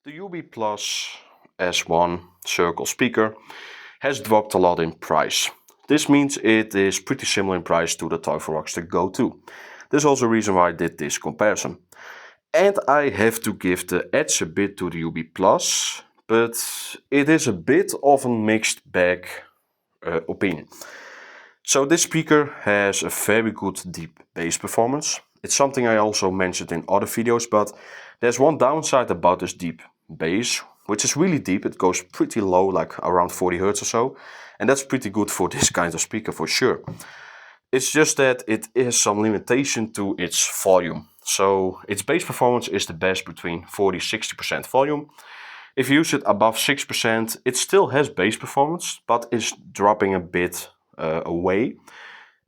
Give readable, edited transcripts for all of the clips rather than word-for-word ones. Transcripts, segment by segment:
The UB Plus S1 circle speaker has dropped a lot in price. This means it is pretty similar in price to the Teufel Rockster Go 2. There's also a reason why I did this comparison. And I have to give the edge a bit to the UB Plus, but it is a bit of a mixed bag opinion. So this speaker has a very good deep bass performance. It's something I also mentioned in other videos, but there's one downside about this deep bass, which is really deep. It goes pretty low, like around 40 Hz or so, and that's pretty good for this kind of speaker for sure. It's just that it is some limitation to its volume. So its bass performance is the best between 40-60% volume. If you use it above 6%, it still has bass performance, but is dropping a bit away.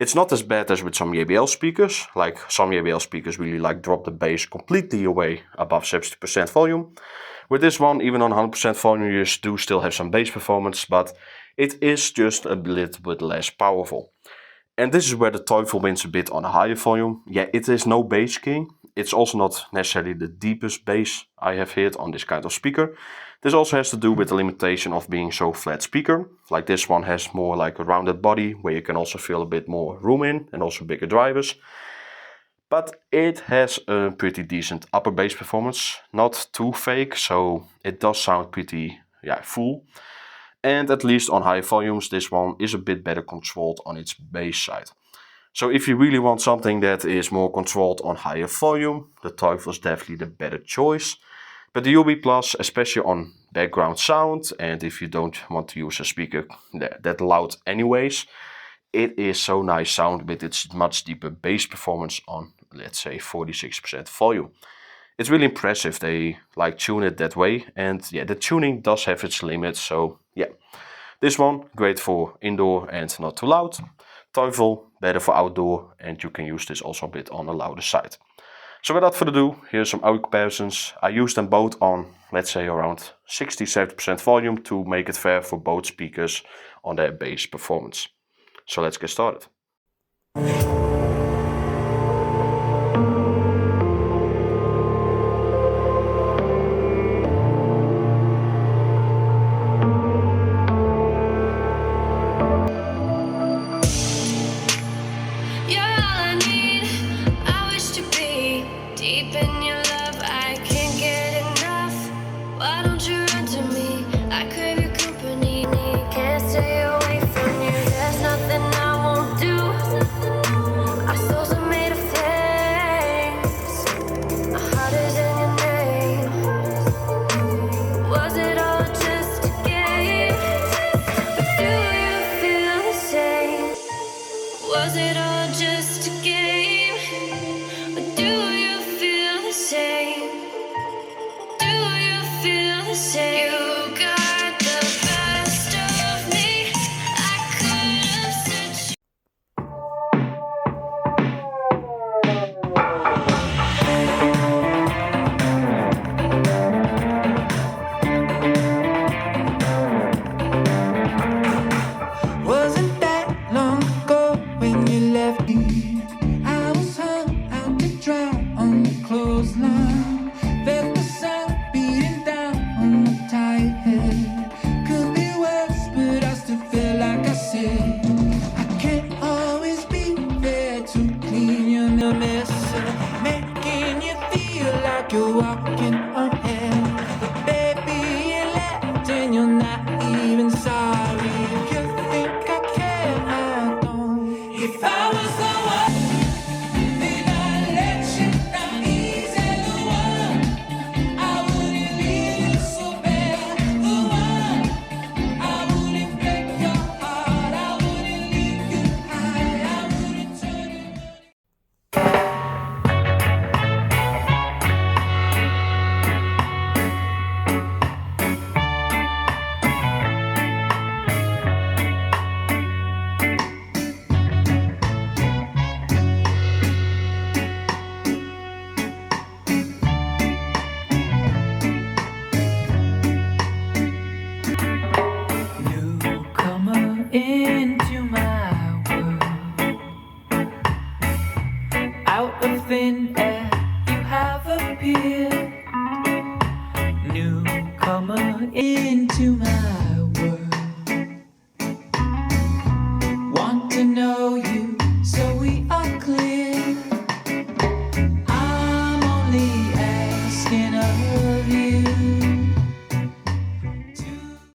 It's not as bad as with some JBL speakers. Like some JBL speakers really drop the bass completely away above 60% volume. With this one, even on 100% volume, you do still have some bass performance, but it is just a little bit less powerful. And this is where the Teufel wins a bit on a higher volume. Yeah, it is no bass king. It's also not necessarily the deepest bass I have heard on this kind of speaker. This also has to do with the limitation of being so flat speaker. Like this one has more like a rounded body where you can also feel a bit more room in and also bigger drivers. But it has a pretty decent upper bass performance, not too fake, so it does sound pretty full. And at least on high volumes, this one is a bit better controlled on its bass side. So if you really want something that is more controlled on higher volume, the Teufel is definitely the better choice. But the UB Plus, especially on background sound, and if you don't want to use a speaker that loud anyways, it is so nice sound with its much deeper bass performance on, let's say, 46% volume. It's really impressive. They tune it that way, and yeah, the tuning does have its limits. So yeah, this one great for indoor and not too loud. Teufel better for outdoor, and you can use this also a bit on the louder side. So without further ado, here's some audio comparisons. I use them both on, let's say, around 60-70% volume to make it fair for both speakers on their bass performance. So let's get started. Come into my